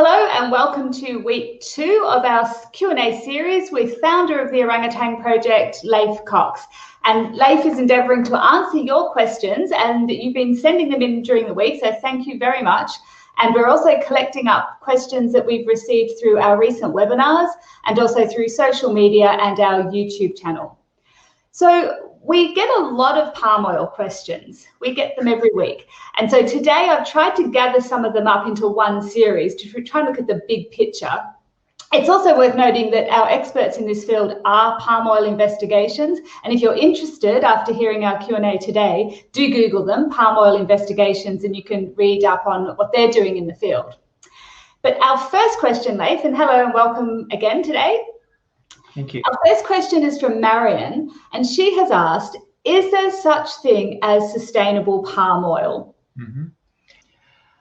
Hello and welcome to week 2 of our Q&A series with founder of the Orangutan Project, Leif Cocks. And Leif is endeavouring to answer your questions, and you've been sending them in during the week, so thank you very much. And we're also collecting up questions that we've received through our recent webinars and also through social media and our YouTube channel. So we get a lot of palm oil questions. We get them every week. And so today I've tried to gather some of them up into one series to try and look at the big picture. It's also worth noting that our experts in this field are palm oil investigations. And if you're interested after hearing our Q&A today, do Google them, palm oil investigations, and you can read up on what they're doing in the field. But our first question, Leif, and hello and welcome again today. Thank you. Our first question is from Marion, and she has asked, is there such thing as sustainable palm oil?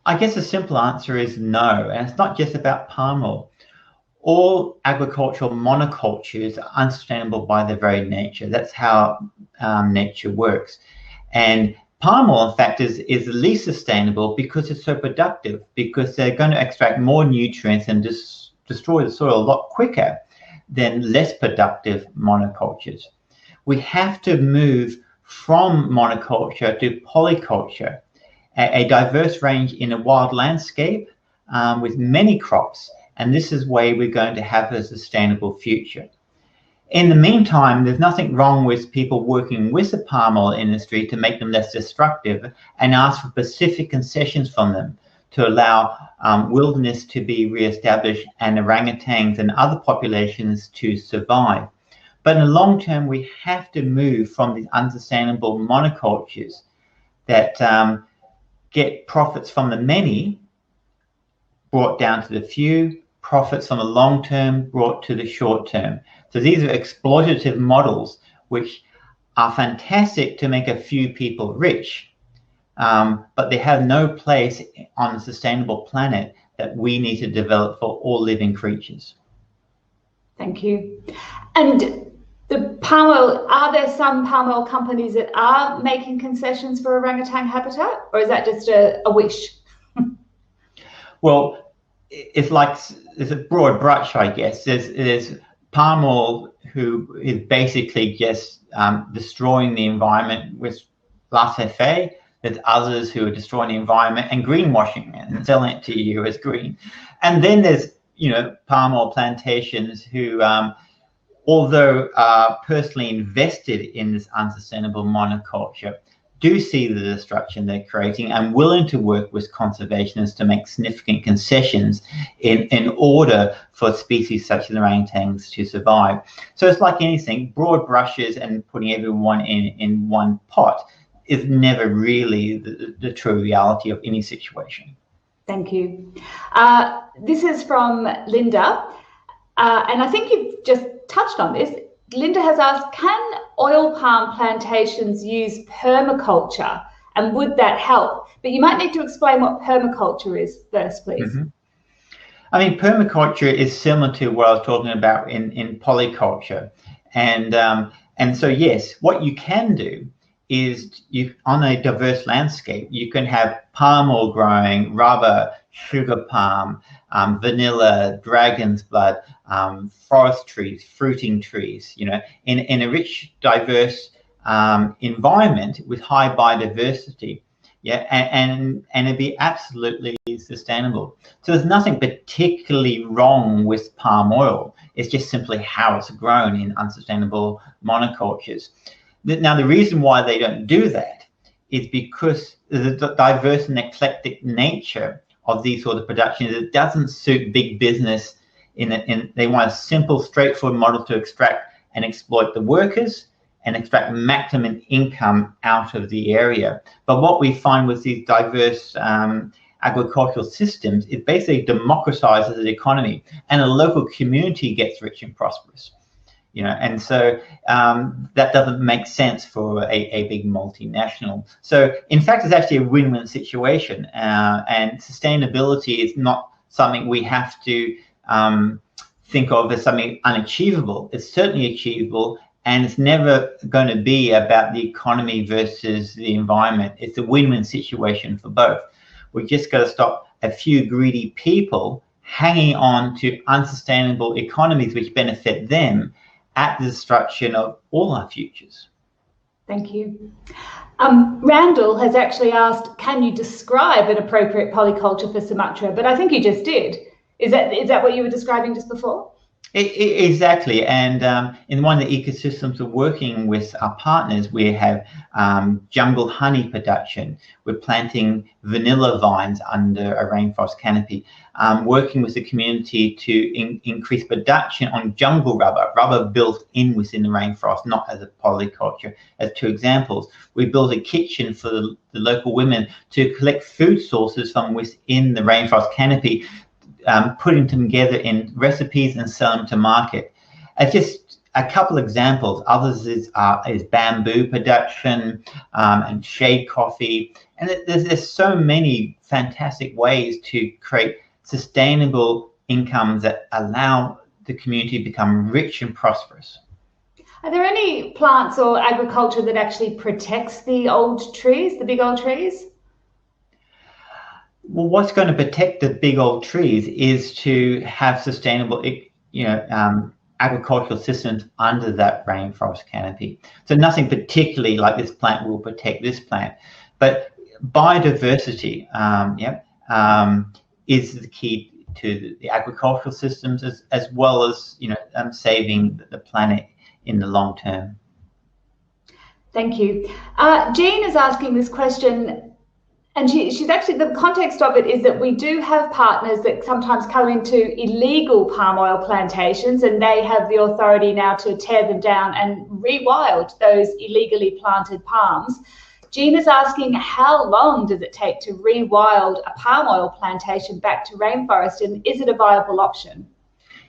I guess the simple answer is no, and it's not just about palm oil. All agricultural monocultures are unsustainable by their very nature. That's how nature works. And palm oil, in fact, is the least sustainable because it's so productive, because they're going to extract more nutrients and destroy the soil a lot quicker than less productive monocultures. We have to move from monoculture to polyculture, a diverse range in a wild landscape with many crops, and this is where we're going to have a sustainable future. In the meantime, there's nothing wrong with people working with the palm oil industry to make them less destructive and ask for specific concessions from them to allow wilderness to be re-established and orangutans and other populations to survive. But in the long term, we have to move from these unsustainable monocultures that get profits from the many brought down to the few, profits from the long term brought to the short term. So these are exploitative models which are fantastic to make a few people rich, but they have no place on a sustainable planet that we need to develop for all living creatures. Thank you. And the palm oil, are there some palm oil companies that are making concessions for orangutan habitat, or is that just a wish? Well, it's like, there's a broad brush, I guess. There's palm oil who is basically just destroying the environment with laissez-faire. There's others who are destroying the environment and greenwashing it and selling it to you as green. And then there's, palm oil plantations who, although personally invested in this unsustainable monoculture, do see the destruction they're creating and willing to work with conservationists to make significant concessions in order for species such as orangutans to survive. So it's like anything, broad brushes and putting everyone in one pot is never really the true reality of any situation. Thank you. This is from Linda, and I think you've just touched on this. Linda has asked, can oil palm plantations use permaculture, and would that help? But you might need to explain what permaculture is first, please. I mean, permaculture is similar to what I was talking about in polyculture. And so, yes, what you can do is on a diverse landscape, you can have palm oil growing, rubber, sugar palm, vanilla, dragon's blood, forest trees, fruiting trees, in a rich, diverse environment with high biodiversity. Yeah, and it'd be absolutely sustainable. So there's nothing particularly wrong with palm oil. It's just simply how it's grown in unsustainable monocultures. Now, the reason why they don't do that is because the diverse and eclectic nature of these sort of productions, it doesn't suit big business. They want a simple, straightforward model to extract and exploit the workers and extract maximum income out of the area. But what we find with these diverse agricultural systems, it basically democratizes the economy and a local community gets rich and prosperous. And so that doesn't make sense for a big multinational. So in fact, it's actually a win-win situation, and sustainability is not something we have to think of as something unachievable. It's certainly achievable, and it's never going to be about the economy versus the environment. It's a win-win situation for both. We just got to stop a few greedy people hanging on to unsustainable economies which benefit them at the destruction of all our futures. Thank you. Randall has actually asked, can you describe an appropriate polyculture for Sumatra? But I think you just did. Is that what you were describing just before? Exactly. And in one of the ecosystems we're working with our partners, we have jungle honey production. We're planting vanilla vines under a rainforest canopy, working with the community to increase production on jungle rubber built in within the rainforest, not as a polyculture. As two examples, we built a kitchen for the local women to collect food sources from within the rainforest canopy, putting them together in recipes and selling them to market. Just a couple examples. Others is bamboo production and shade coffee. And there's so many fantastic ways to create sustainable incomes that allow the community to become rich and prosperous. Are there any plants or agriculture that actually protects the old trees, the big old trees? Well, what's going to protect the big old trees is to have sustainable, agricultural systems under that rainforest canopy. So nothing particularly like this plant will protect this plant, but biodiversity, is the key to the agricultural systems as well as saving the planet in the long term. Thank you. Jean is asking this question. And she's actually, the context of it is that we do have partners that sometimes come into illegal palm oil plantations, and they have the authority now to tear them down and rewild those illegally planted palms. Jean is asking, how long does it take to rewild a palm oil plantation back to rainforest, and is it a viable option?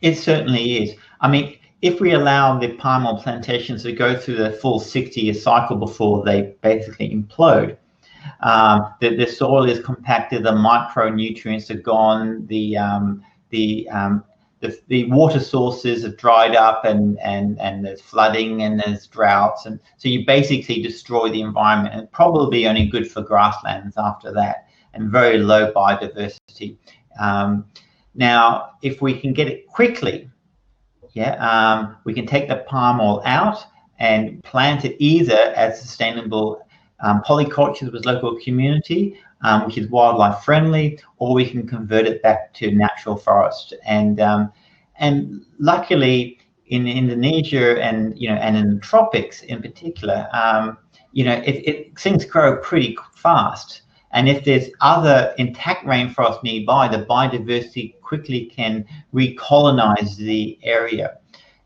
It certainly is. I mean, if we allow the palm oil plantations to go through the full 60-year cycle before they basically implode, the soil is compacted, the micronutrients are gone, the water sources have dried up, and there's flooding and there's droughts, and so you basically destroy the environment, and probably only good for grasslands after that, and very low biodiversity. Now, if we can get it quickly, we can take the palm oil out and plant it either as sustainable polycultures with local community, which is wildlife friendly, or we can convert it back to natural forest. And luckily in Indonesia and in the tropics in particular, things grow pretty fast. And if there's other intact rainforest nearby, the biodiversity quickly can recolonize the area.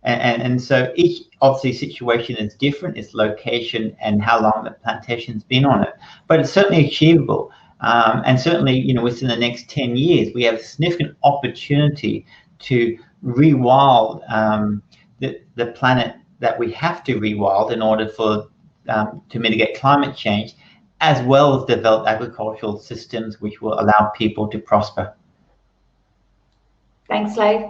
And so each obviously situation is different, its location and how long the plantation's been on it, but it's certainly achievable. And certainly, within the next 10 years, we have a significant opportunity to rewild the planet that we have to rewild in order to mitigate climate change, as well as develop agricultural systems which will allow people to prosper. Thanks, Leif.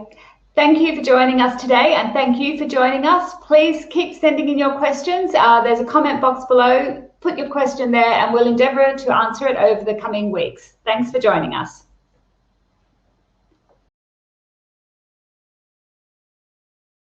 Thank you for joining us today, and thank you for joining us. Please keep sending in your questions. There's a comment box below. Put your question there and we'll endeavour to answer it over the coming weeks. Thanks for joining us.